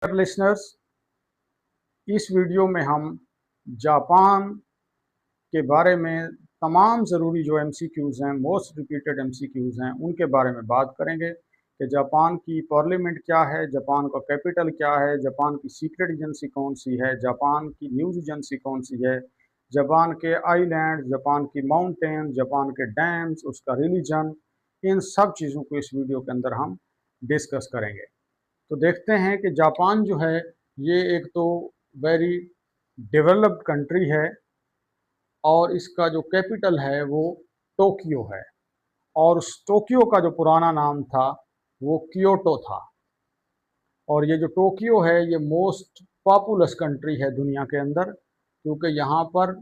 Listeners, इस video में हम जापान के बारे में तमाम ज़रूरी जो एमसीक्यूज़ हैं, मोस्ट रिपीटेड एमसीक्यूज़ हैं, उनके बारे में बात करेंगे कि जापान की पार्लियामेंट क्या है, जापान का कैपिटल क्या है, जापान की सीक्रेट एजेंसी कौन सी है, जापान की न्यूज़ एजेंसी कौन सी है, जापान के आइलैंड, जापान की माउंटेन, जापान के डैम्स, उसका रिलीजन, इन सब चीज़ों को इस वीडियो के अंदर हम डिस्कस करेंगे। तो देखते हैं कि जापान जो है ये एक तो वेरी डेवलप्ड कंट्री है और इसका जो कैपिटल है वो टोक्यो है। और उस टोक्यो का जो पुराना नाम था वो क्योटो था। और ये जो टोक्यो है ये मोस्ट पॉपुलस कंट्री है दुनिया के अंदर, क्योंकि यहाँ पर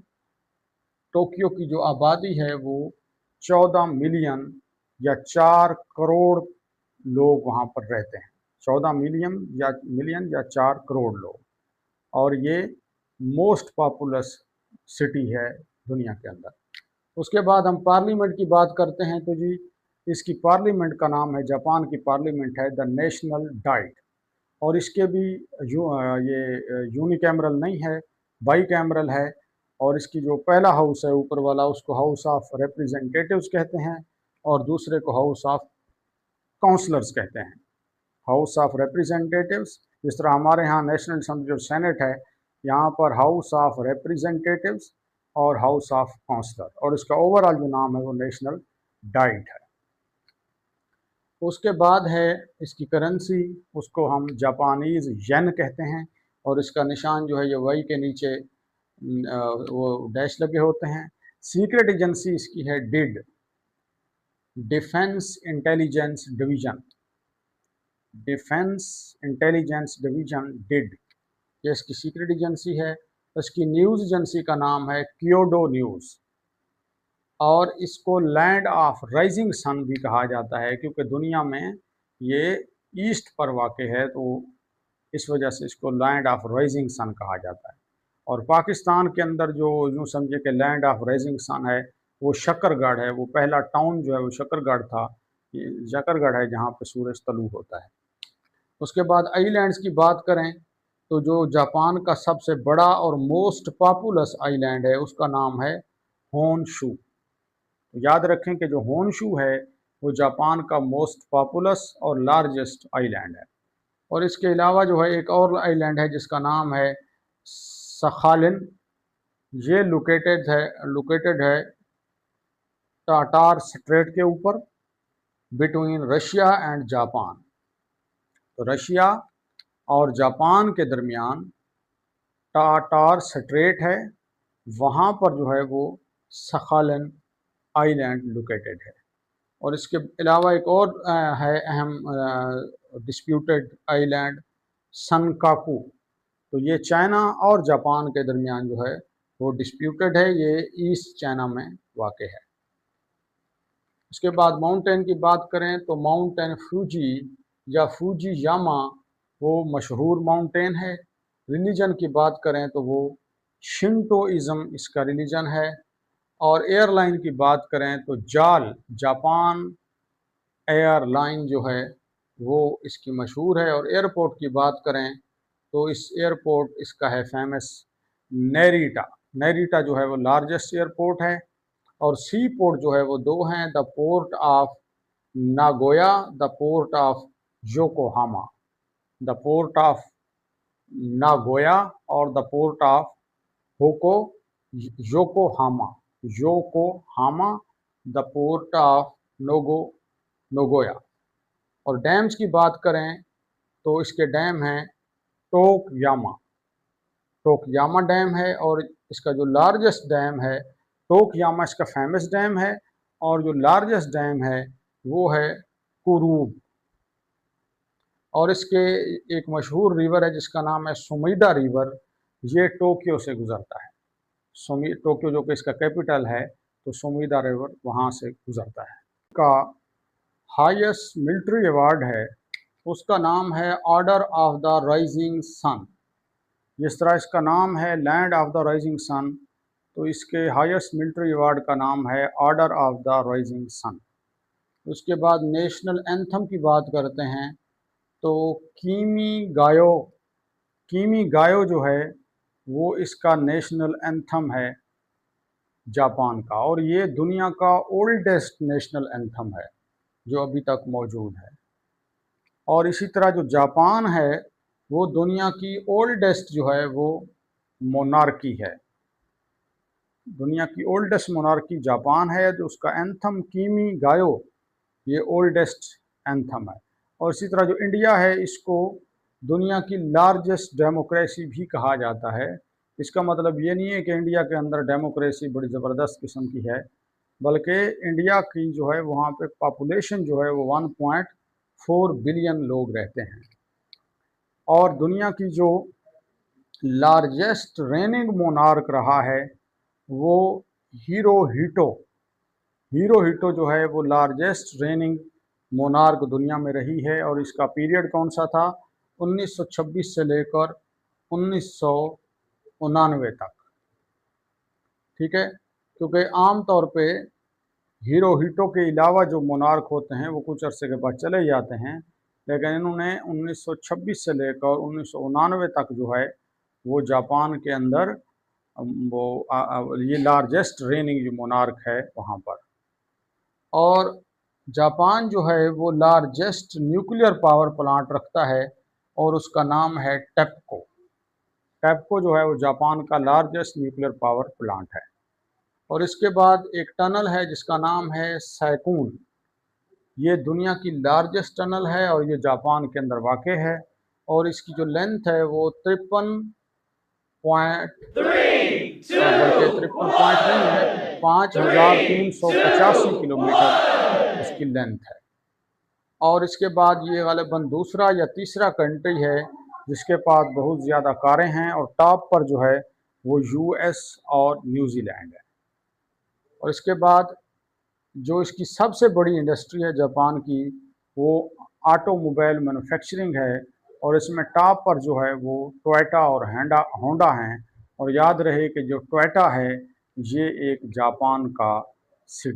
टोक्यो की जो आबादी है वो 14 मिलियन या 4 करोड़ लोग वहाँ पर रहते हैं। 14 मिलियन या 4 करोड़ लोग। और ये मोस्ट पॉपुलस सिटी है दुनिया के अंदर। उसके बाद हम पार्लियामेंट की बात करते हैं तो जी इसकी पार्लियामेंट का नाम है, जापान की पार्लियामेंट है द नेशनल डाइट। और इसके भी ये यूनिकैमरल नहीं है, बाई कैमरल है। और इसकी जो पहला हाउस है ऊपर वाला उसको हाउस ऑफ रिप्रेजेंटेटिव्स कहते हैं और दूसरे को हाउस ऑफ काउंसलर्स कहते हैं। हाउस ऑफ रिप्रेजेंटेटिव्स, जिस तरह हमारे यहाँ नेशनल असेंबली जो सेनेट है, यहाँ पर हाउस ऑफ रिप्रेजेंटेटिव्स और हाउस ऑफ काउंसलर, और इसका ओवरऑल जो नाम है वो नेशनल डाइट है। उसके बाद है इसकी करेंसी, उसको हम जापानीज येन कहते हैं और इसका निशान जो है ये वाई के नीचे वो डैश लगे होते हैं। सीक्रेट एजेंसी इसकी है did, defence intelligence division, defence intelligence division did, ये इसकी सीक्रेट एजेंसी है। इसकी न्यूज़ एजेंसी का नाम है क्योडो न्यूज़। और इसको लैंड ऑफ राइजिंग सन भी कहा जाता है, क्योंकि दुनिया में ये ईस्ट पर वाक़ है, तो इस वजह से इसको लैंड ऑफ राइजिंग सन कहा जाता है। और पाकिस्तान के अंदर जो यूँ समझे कि लैंड ऑफ राइजिंग सन है वो शकरगढ़ है। वो पहला टाउन जो है वो शकरगढ़ था। ये शकरगढ़ है जहाँ पे सूरज तलू होता है। उसके बाद आइलैंड्स की बात करें तो जो जापान का सबसे बड़ा और मोस्ट पॉपुलस आइलैंड है उसका नाम है होनशू। याद रखें कि जो होनशू है वो जापान का मोस्ट पॉपुलस और लार्जेस्ट आइलैंड है। और इसके अलावा जो है एक और आइलैंड है जिसका नाम है सखालिन। ये लोकेटेड है टाटार स्ट्रेट के ऊपर, बिटवीन रशिया एंड जापान। तो रशिया और जापान के दरमियान टाटार स्ट्रेट है, वहाँ पर जो है वो सखालिन आइलैंड लोकेटेड है। और इसके अलावा एक और है अहम डिस्प्यूटेड आइलैंड सनकाकू। तो ये चाइना और जापान के दरमियान जो है वो डिस्प्यूटेड है, ये ईस्ट चाइना में वाक़ है। उसके बाद माउंटेन की बात करें तो माउंटेन फूजी या फूजी यामा वो मशहूर माउंटेन है। रिलीजन की बात करें तो वो शिंटोइज़्म इसका रिलीजन है। और एयरलाइन की बात करें तो जाल, जापान एयरलाइन जो है वो इसकी मशहूर है। और एयरपोर्ट की बात करें तो इस एयरपोर्ट इसका है फेमस नेरीटा। नेरीटा जो है वो लार्जेस्ट एयरपोर्ट है। और सी पोर्ट जो है वो दो हैं, the port of Nagoya, the port of Yokohama. The port of Nagoya और द पोर्ट ऑफ होको Yokohama. Yokohama, the port of Nagoya. और डैम्स की बात करें तो इसके डैम हैं टोकयामा। टोकयामा डैम है और इसका जो लार्जेस्ट डैम है टोकयामा इसका फेमस डैम है। और जो लार्जेस्ट डैम है वो है कुरूब। और इसके एक मशहूर रिवर है जिसका नाम है सुमीदा रिवर। ये टोक्यो से गुजरता है। टोक्यो जो कि इसका कैपिटल है, तो सुमीदा रिवर वहाँ से गुजरता है। का हाईएस्ट मिलिट्री अवार्ड है उसका नाम है order of the rising sun. जिस तरह इसका नाम है land of the rising sun, तो इसके हाईएस्ट मिलिट्री अवार्ड का नाम है order of the rising sun. उसके बाद नेशनल एंथम की बात करते हैं तो कीमी गायो कीमी गायो जो है वो इसका नेशनल एंथम है जापान का, और ये दुनिया का ओल्डेस्ट नेशनल एंथम है जो अभी तक मौजूद है। और इसी तरह जो जापान है वो दुनिया की ओल्डेस्ट जो है वो मोनार्की है। दुनिया की ओल्डेस्ट मोनार्की जापान है, जो उसका एंथम कीमी गायो ये ओल्डेस्ट एंथम है। और इसी तरह जो इंडिया है इसको दुनिया की लार्जेस्ट डेमोक्रेसी भी कहा जाता है। इसका मतलब ये नहीं है कि इंडिया के अंदर डेमोक्रेसी बड़ी ज़बरदस्त किस्म की है, बल्कि इंडिया की जो है वहाँ पे पॉपुलेशन जो है वो 1.4 बिलियन लोग रहते हैं। और दुनिया की जो लार्जेस्ट रेनिंग मोनार्क रहा है वो हिरोहिटो हिरोहिटो जो है वो लार्जेस्ट रेनिंग मोनार्क दुनिया में रही है। और इसका पीरियड कौन सा था? 1926 से लेकर 1999 तक। ठीक है, क्योंकि आम तौर पे हिरोहिटो के अलावा जो मोनार्क होते हैं वो कुछ अरसे के बाद चले जाते हैं, लेकिन इन्होंने 1926 से लेकर 1999 तक जो है वो जापान के अंदर वो ये लार्जेस्ट रेनिंग जो मोनार्क है वहाँ पर। और जापान जो है वो लार्जेस्ट न्यूक्लियर पावर प्लांट रखता है और उसका नाम है टेप्को। टेप्को जो है वो जापान का लार्जेस्ट न्यूक्लियर पावर प्लांट है। और इसके बाद एक टनल है जिसका नाम है सैकून। ये दुनिया की लार्जेस्ट टनल है और ये जापान के अंदर वाक़ है। और इसकी जो लेंथ है वो 53.53 किलोमीटर इसकी लेंथ है। और इसके बाद ये गालिबन दूसरा या तीसरा कंट्री है जिसके पास बहुत ज़्यादा कारें हैं, और टॉप पर जो है वो यूएस और न्यूजीलैंड है। और इसके बाद जो इसकी सबसे बड़ी इंडस्ट्री है जापान की वो ऑटोमोबाइल मैन्युफैक्चरिंग है, और इसमें टॉप पर जो है वो टोयोटा और होंडा हैं। और याद रहे कि जो टोयोटा है ये एक जापान का सिटी